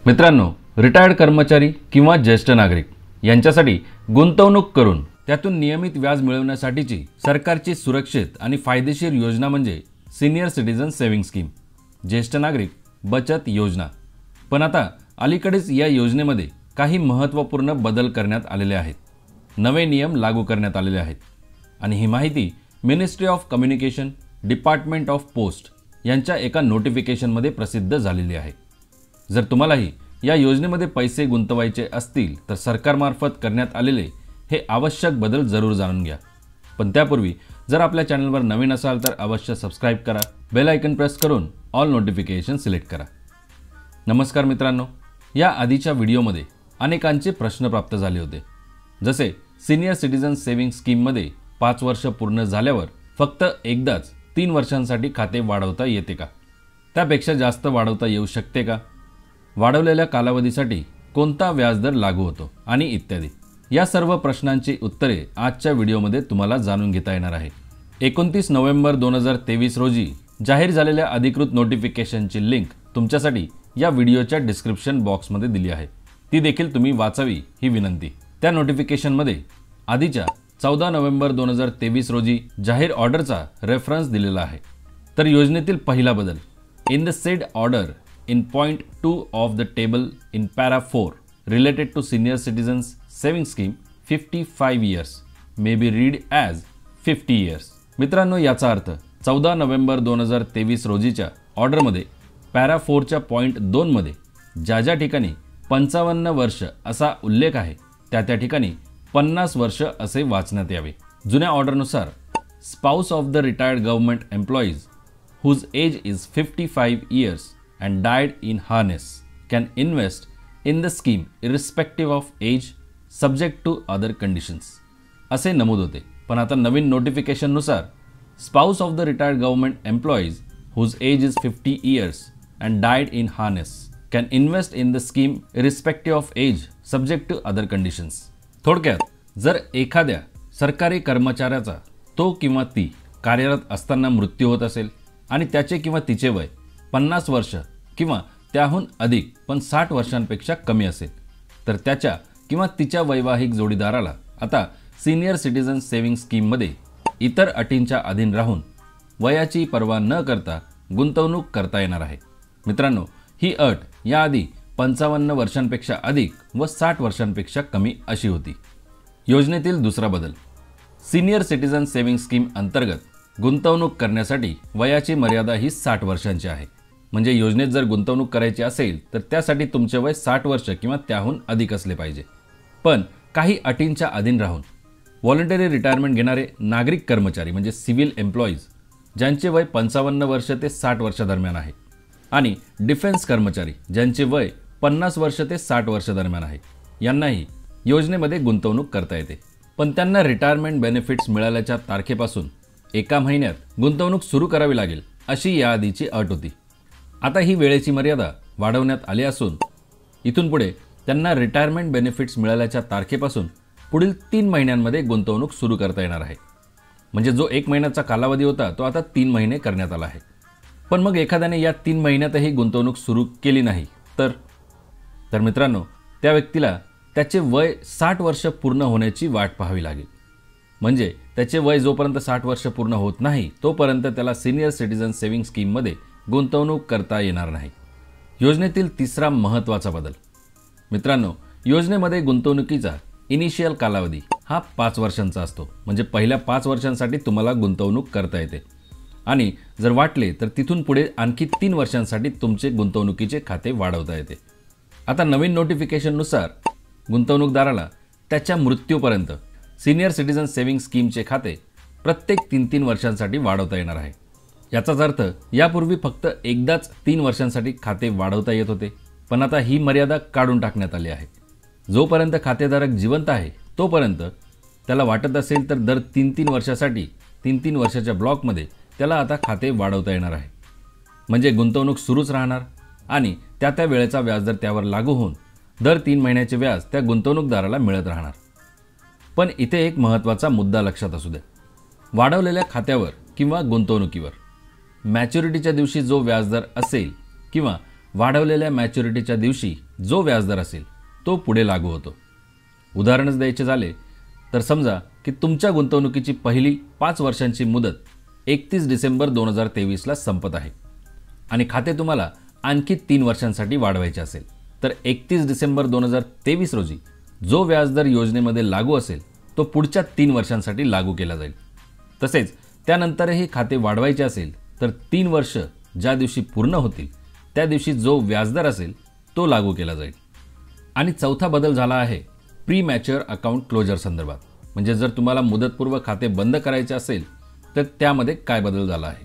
मित्रांनो, रिटायर्ड कर्मचारी किंवा ज्येष्ठ नागरिक यांच्यासाठी गुंतवणूक करून त्यातून नियमित व्याज मिळवण्यासाठीची सरकारची सुरक्षित आणि फायदेशीर योजना म्हणजे सीनियर सिटीजन सेव्हिंग स्कीम, ज्येष्ठ नागरिक बचत योजना। पण आता अलीकडेच या योजनेमध्ये काही महत्त्वपूर्ण बदल करण्यात आलेले आहेत, नवे नियम लागू करण्यात आलेले आहेत आणि ही माहिती ministry of communication, department of post यांच्या एका नोटिफिकेशनमध्ये प्रसिद्ध झालेली आहे। जर तुम्हालाही या योजनेमध्ये पैसे गुंतवायचे असतील तर सरकारमार्फत करण्यात आलेले हे आवश्यक बदल जरूर जाणून घ्या। पण त्यापूर्वी जर आपल्या चॅनलवर नवीन असाल तर अवश्य सबस्क्राइब करा, बेल आयकन प्रेस करून ऑल नोटिफिकेशन सिलेक्ट करा। नमस्कार मित्रांनो, या आधीच्या व्हिडिओमध्ये अनेकांचे प्रश्न प्राप्त झाले होते, जसे सीनियर सिटीजन सेव्हिंग स्कीममध्ये 5 वर्ष पूर्ण झाल्यावर फक्त एकदाच 3 वर्षांसाठी खाते वाढवता येते का, त्यापेक्षा जास्त वाढवता येऊ शकते का, वाढवलेल्या कालावधीसाठी कोणता व्याजदर लागू होतो आणि इत्यादी। या सर्व प्रश्नांची उत्तरे आजच्या व्हिडिओमध्ये तुम्हाला जाणून घेता येणार आहे। 29 नोव्हेंबर 2023 रोजी जाहीर झालेल्या अधिकृत नोटिफिकेशनची लिंक तुमच्यासाठी या व्हिडिओच्या डिस्क्रिप्शन बॉक्समध्ये दिली आहे, ती देखील तुम्ही वाचावी ही विनंती। त्या नोटिफिकेशनमध्ये आधीच्या 14 नोव्हेंबर 2023 रोजी जाहीर ऑर्डरचा रेफरन्स दिलेला आहे। तर योजनेतील पहिला बदल, in the sed order in point 2 of the table in para 4 related to senior citizens saving scheme 55 years may be read as 50 years। मित्रांनो, याचा अर्थ 14 नोव्हेंबर 2023 रोजीच्या ऑर्डरमध्ये पॅरा 4 च्या पॉइंट 2 मध्ये ज्या ठिकाणी 55 वर्ष असा उल्लेख आहे त्या ठिकाणी 50 वर्ष असे वाचण्यात यावे। जुन्या ऑर्डरनुसार spouse of the retired government employees whose age is 55 years and died in harness can invest in the scheme irrespective of age subject to other conditions असे नमूद होते। पण आता नवीन नोटिफिकेशननुसार spouse of the retired government employees whose age is 50 years and died in harness can invest in the scheme irrespective of age subject to other conditions। थोडक्यात, जर एखाद्या सरकारी कर्मचाऱ्याचा तो किंवा ती कार्यरत असताना मृत्यू होत असेल आणि त्याचे किंवा तिचे वय 50 वर्ष किंवा त्याहून अधिक पण 60 वर्षांपेक्षा कमी असेल तर त्याच्या किंवा तिच्या वैवाहिक जोडीदाराला आता सीनियर सिटीजन सेव्हिंग स्कीममध्ये इतर अटींच्या अधीन राहून वयाची पर्वा न करता गुंतवणूक करता येणार आहे। मित्रांनो, ही अट याआधी 55 वर्षांपेक्षा अधिक व 60 वर्षांपेक्षा कमी अशी होती। योजनेतील दुसरा बदल, सीनियर सिटीजन सेव्हिंग स्कीम अंतर्गत गुंतवणूक करण्यासाठी वयाची मर्यादा ही 60 वर्षांची आहे। म्हणजे योजनेत जर गुंतवणूक करायची असेल तर त्यासाठी तुमचे वय 60 वर्ष किंवा त्याहून अधिक असले पाहिजे। पण काही अटींच्या अधीन राहून व्हॉलंटरी रिटायरमेंट घेणारे नागरिक कर्मचारी म्हणजे सिव्हिल एम्प्लॉईज ज्यांचे वय 55 वर्ष ते 60 वर्ष दरम्यान आहे आणि डिफेन्स कर्मचारी ज्यांचे वय 50 वर्ष ते 60 वर्ष दरम्यान आहे, यांनाही योजनेमध्ये गुंतवणूक करता येते। पण त्यांना रिटायरमेंट बेनिफिट्स मिळाल्याच्या तारखेपासून 1 महिन्यात गुंतवणूक सुरू करावी लागेल अशी याआधीची अट होती। आता ही वेळेची मर्यादा वाढवण्यात आली असून इथून पुढे त्यांना रिटायरमेंट बेनिफिट्स मिळाल्याच्या तारखेपासून पुढील 3 महिन्यांमध्ये गुंतवणूक सुरू करता येणार आहे। म्हणजे जो 1 महिन्याचा कालावधी होता तो आता 3 महिने करण्यात आला आहे। पण मग एखाद्याने या 3 महिन्यातही गुंतवणूक सुरू केली नाही तर मित्रांनो, त्या व्यक्तीला त्याचे वय 60 वर्ष पूर्ण होण्याची वाट पाहावी लागेल। म्हणजे त्याचे वय जोपर्यंत 60 वर्ष पूर्ण होत नाही तोपर्यंत त्याला सीनियर सिटीजन सेव्हिंग स्कीममध्ये गुंतवणूक करता येणार नाही। योजनेतील तिसरा महत्त्वाचा बदल, मित्रांनो, योजनेमध्ये गुंतवणुकीचा इनिशियल कालावधी हा 5 वर्षांचा असतो। म्हणजे पहिल्या 5 वर्षांसाठी तुम्हाला गुंतवणूक करता येते आणि जर वाटले तर तिथून पुढे आणखी 3 वर्षांसाठी तुमचे गुंतवणुकीचे खाते वाढवता येते। आता नवीन नोटिफिकेशननुसार गुंतवणूकदाराला त्याच्या मृत्यूपर्यंत सीनियर सिटीजन सेव्हिंग स्कीमचे खाते प्रत्येक 3-3 वर्षांसाठी वाढवता येणार आहे। याचाच अर्थ यापूर्वी फक्त एकदाच 3 वर्षांसाठी खाते वाढवता येत होते, पण आता ही मर्यादा काढून टाकण्यात आली आहे। जोपर्यंत खातेधारक जिवंत आहे तोपर्यंत त्याला वाटत असेल तर दर 3-3 वर्षासाठी 3-3 वर्षाच्या ब्लॉकमध्ये त्याला आता खाते वाढवता येणार आहे। म्हणजे गुंतवणूक सुरूच राहणार आणि त्या वेळेचा व्याजदर त्यावर लागू होऊन दर 3 महिन्याचे व्याज त्या गुंतवणूकदाराला मिळत राहणार। पण इथे एक महत्त्वाचा मुद्दा लक्षात असू द्या, वाढवलेल्या खात्यावर किंवा गुंतवणुकीवर मॅच्युरिटीच्या दिवशी जो व्याजदर असेल किंवा वाढवलेल्या मॅच्युरिटीच्या दिवशी जो व्याजदर असेल तो पुढे लागू होतो. उदाहरणच द्यायचे झाले तर समजा की तुमच्या गुंतवणुकीची पहिली 5 वर्षांची मुदत 31 डिसेंबर 2023ला संपत आहे आणि खाते तुम्हाला आणखी 3 वर्षांसाठी वाढवायचे असेल तर 31 डिसेंबर 2023 रोजी जो व्याजदर योजनेमध्ये लागू असेल तो पुढच्या 3 वर्षांसाठी लागू केला जाईल. तसेच त्यानंतरही खाते वाढवायचे असेल तर 3 वर्ष ज्या दिवशी पूर्ण होतील त्या दिवशी जो व्याजदर असेल तो लागू केला जाईल. आणि चौथा बदल झाला आहे प्री मॅच्युअर अकाउंट क्लोजर संदर्भात. म्हणजे जर तुम्हाला मुदतपूर्व खाते बंद करायचे असेल तर त्यामध्ये काय बदल झाला आहे.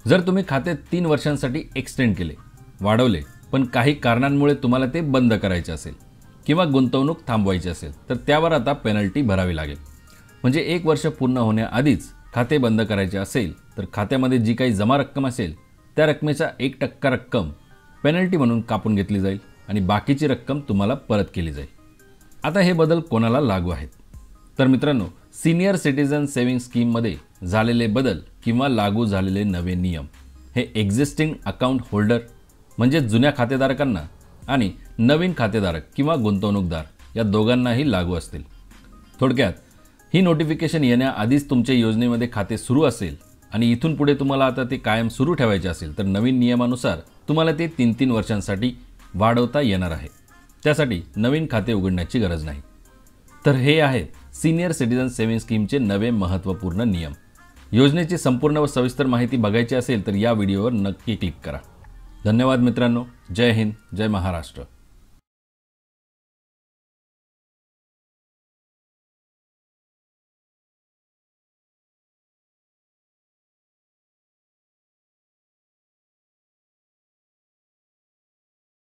जर तुम्ही खाते 3 वर्षांसाठी एक्सटेंड केले, वाढवले, पण काही कारणांमुळे तुम्हाला ते बंद करायचे असेल किंवा गुंतवणूक थांबवायची असेल तर त्यावर आता पेनल्टी भरावी लागेल. म्हणजे 1 वर्ष पूर्ण होण्याआधीच खाते बंद करायचे असेल तर खात्यामध्ये जी काही जमा रक्कम असेल त्या रकमेचा 1% रक्कम पेनल्टी म्हणून कापून घेतली जाईल आणि बाकीची रक्कम तुम्हाला परत केली जाईल. आता हे बदल कोणाला लागू आहेत तर मित्रांनो, सिनियर सिटीजन सेव्हिंग स्कीममध्ये झालेले बदल किंवा लागू झालेले नवे नियम हे एक्झिस्टिंग अकाउंट होल्डर म्हणजे जुन्या खातेधारकांना आणि नवीन खातेधारक किंवा गुंतवणूकदार या दोघांनाही लागू असतील. थोडक्यात ही नोटिफिकेशन येण्याआधीच तुमच्या योजनेमध्ये खाते सुरू असेल आणि इथून पुढे तुम्हाला आता ते कायम सुरू ठेवायचे असेल तर नवीन नियमानुसार तुम्हाला ते 3-3 वर्षांसाठी वाढवता येणार आहे. त्यासाठी नवीन खाते उघडण्याची गरज नाही. तर हे आहेत सिनियर सिटीजन सेव्हिंग स्कीमचे नवे महत्त्वपूर्ण नियम. योजनेची संपूर्ण व सविस्तर माहिती बघायची असेल तर या व्हिडिओवर नक्की क्लिक करा. धन्यवाद मित्रांनो. जय हिंद, जय महाराष्ट्र.